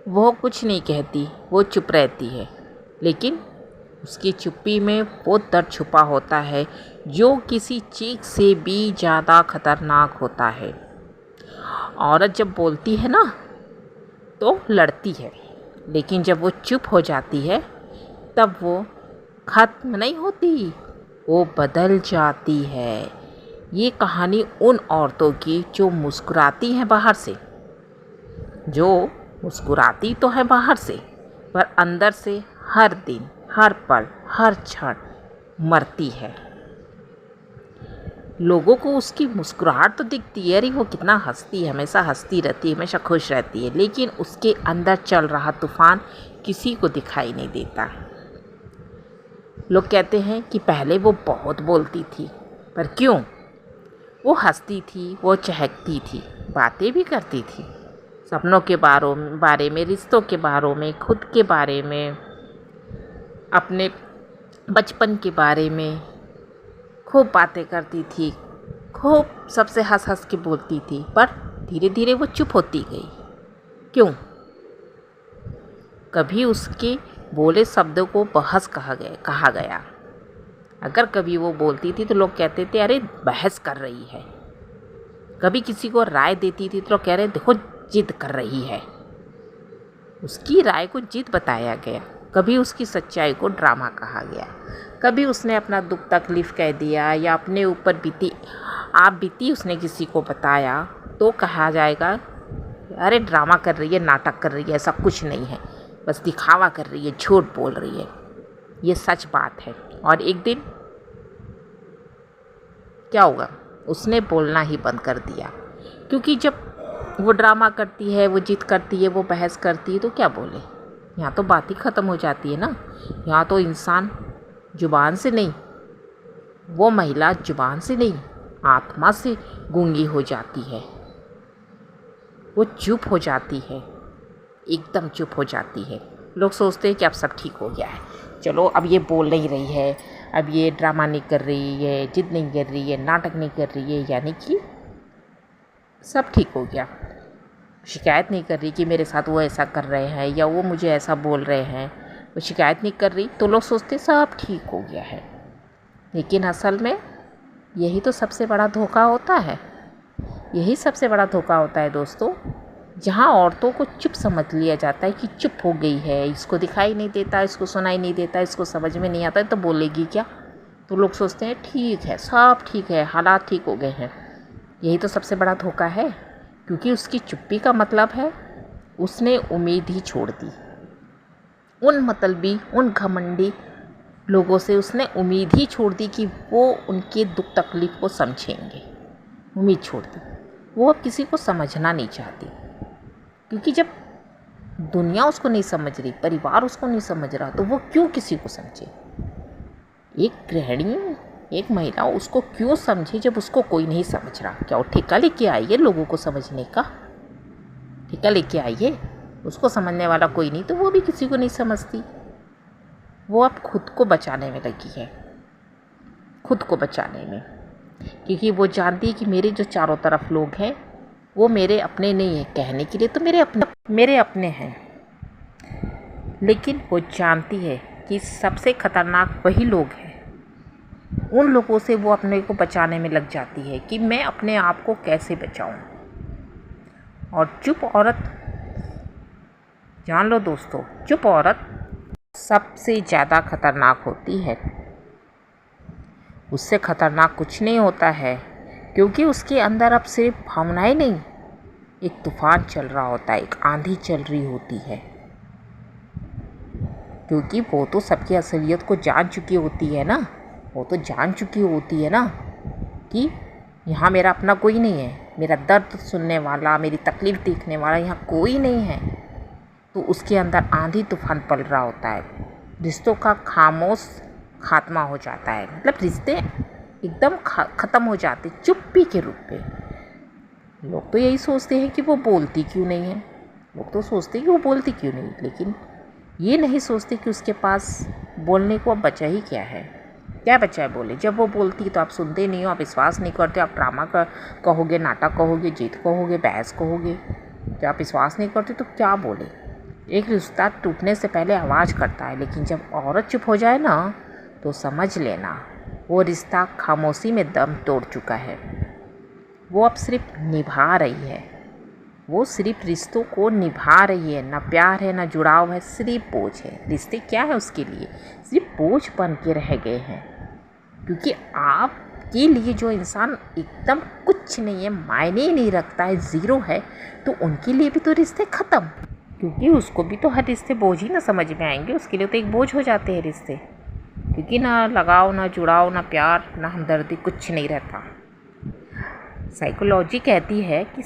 वो कुछ नहीं कहती, वो चुप रहती है, लेकिन उसकी चुप्पी में वो दर्द छुपा होता है जो किसी चीख से भी ज़्यादा खतरनाक होता है। औरत जब बोलती है ना तो लड़ती है, लेकिन जब वो चुप हो जाती है तब वो खत्म नहीं होती, वो बदल जाती है। ये कहानी उन औरतों की जो मुस्कुराती हैं बाहर से, जो मुस्कुराती तो है बाहर से, पर अंदर से हर दिन, हर पल, हर क्षण मरती है। लोगों को उसकी मुस्कुराहट तो दिखती है, अरे वो कितना हंसती है, हमेशा हंसती रहती है, हमेशा खुश रहती है, लेकिन उसके अंदर चल रहा तूफान किसी को दिखाई नहीं देता। लोग कहते हैं कि पहले वो बहुत बोलती थी, पर क्यों? वो हंसती थी, वो चहकती थी, बातें भी करती थी, सपनों के बारे में, रिश्तों के बारे में, खुद के बारे में, अपने बचपन के बारे में खूब बातें करती थी, खूब सबसे हंस हंस के बोलती थी, पर धीरे धीरे वो चुप होती गई। क्यों? कभी उसके बोले शब्दों को बहस कहा गया। अगर कभी वो बोलती थी तो लोग कहते थे अरे बहस कर रही है। कभी किसी को राय देती थी तो लोग कह रहे देखो जिद कर रही है। उसकी राय को जिद बताया गया। कभी उसकी सच्चाई को ड्रामा कहा गया। कभी उसने अपना दुख तकलीफ़ कह दिया या अपने ऊपर बीती उसने किसी को बताया तो कहा जाएगा अरे ड्रामा कर रही है, नाटक कर रही है, ऐसा कुछ नहीं है, बस दिखावा कर रही है, झूठ बोल रही है। ये सच बात है। और एक दिन क्या होगा, उसने बोलना ही बंद कर दिया, क्योंकि जब वो ड्रामा करती है, वो जिद करती है, वो बहस करती है तो क्या बोले, यहाँ तो बात ही ख़त्म हो जाती है ना। यहाँ तो इंसान जुबान से नहीं, वो महिला जुबान से नहीं, आत्मा से गूंगी हो जाती है। वो चुप हो जाती है, एकदम चुप हो जाती है। लोग सोचते हैं कि अब सब ठीक हो गया है, चलो अब ये बोल नहीं रही है, अब ये ड्रामा नहीं कर रही है, जिद नहीं कर रही है, नाटक नहीं कर रही है, यानी कि सब ठीक हो गया। शिकायत नहीं कर रही कि मेरे साथ वो ऐसा कर रहे हैं या वो मुझे ऐसा बोल रहे हैं, वो शिकायत नहीं कर रही तो लोग सोचते सब ठीक हो गया है। लेकिन असल में यही तो सबसे बड़ा धोखा होता है। यही सबसे बड़ा धोखा होता है दोस्तों, जहाँ औरतों को चुप समझ लिया जाता है कि चुप हो गई है, इसको दिखाई नहीं देता, इसको सुनाई नहीं देता, इसको समझ में नहीं आता है तो बोलेगी क्या। तो लोग सोचते हैं ठीक है, सब ठीक है, हालात ठीक हो गए हैं। यही तो सबसे बड़ा धोखा है, क्योंकि उसकी चुप्पी का मतलब है उसने उम्मीद ही छोड़ दी। उन मतलबी, उन घमंडी लोगों से उसने उम्मीद ही छोड़ दी कि वो उनके दुख तकलीफ़ को समझेंगे। उम्मीद छोड़ दी। वो अब किसी को समझना नहीं चाहती, क्योंकि जब दुनिया उसको नहीं समझ रही, परिवार उसको नहीं समझ रहा, तो वो क्यों किसी को समझे। एक गृहिणी, एक महिला उसको क्यों समझे जब उसको कोई नहीं समझ रहा। क्या वो ठेका लेके आई है लोगों को समझने का? ठेका लेके आई है, उसको समझने वाला कोई नहीं, तो वो भी किसी को नहीं समझती। वो अब खुद को बचाने में लगी है, खुद को बचाने में, क्योंकि वो जानती है कि मेरे जो चारों तरफ लोग हैं वो मेरे अपने नहीं हैं। कहने के लिए तो मेरे अपने हैं, लेकिन वो जानती है कि सबसे खतरनाक वही लोग हैं। उन लोगों से वो अपने को बचाने में लग जाती है कि मैं अपने आप को कैसे बचाऊं। और चुप औरत, जान लो दोस्तों, चुप औरत सबसे ज़्यादा खतरनाक होती है। उससे खतरनाक कुछ नहीं होता है, क्योंकि उसके अंदर अब सिर्फ भावनाएं नहीं, एक तूफान चल रहा होता है, एक आंधी चल रही होती है। क्योंकि वो तो सबकी असलियत को जान चुकी होती है ना, वो तो जान चुकी होती है ना कि यहाँ मेरा अपना कोई नहीं है, मेरा दर्द सुनने वाला, मेरी तकलीफ़ देखने वाला यहाँ कोई नहीं है। तो उसके अंदर आंधी तूफान पल रहा होता है। रिश्तों का खामोश खात्मा हो जाता है, मतलब रिश्ते एकदम ख़त्म हो जाते चुप्पी के रूप में। लोग तो यही सोचते हैं कि वो बोलती क्यों नहीं है, लोग तो सोचते हैं कि वो बोलती क्यों नहीं, लेकिन ये नहीं सोचते कि उसके पास बोलने को अब बचा ही क्या है। क्या बचा है बोले? जब वो बोलती तो आप सुनते नहीं हो, आप विश्वास नहीं करते, आप ड्रामा कहोगे, नाटक कहोगे, जीत कहोगे, बहस कहोगे। जब आप विश्वास नहीं करते तो क्या बोले। एक रिश्ता टूटने से पहले आवाज़ करता है, लेकिन जब औरत चुप हो जाए ना तो समझ लेना वो रिश्ता खामोशी में दम तोड़ चुका है। वो अब सिर्फ निभा रही है, वो सिर्फ रिश्तों को निभा रही है। ना प्यार है, ना जुड़ाव है, सिर्फ बोझ है। रिश्ते क्या है उसके लिए? सिर्फ बोझ बन के रह गए हैं। क्योंकि आपके लिए जो इंसान एकदम कुछ नहीं है, मायने ही नहीं रखता है, ज़ीरो है, तो उनके लिए भी तो रिश्ते ख़त्म। क्योंकि उसको भी तो हर रिश्ते बोझ ही ना समझ में आएंगे, उसके लिए तो एक बोझ हो जाते हैं रिश्ते। क्योंकि ना लगाव, ना जुड़ाव, ना प्यार, ना हमदर्दी, कुछ नहीं रहता। साइकोलॉजी कहती है कि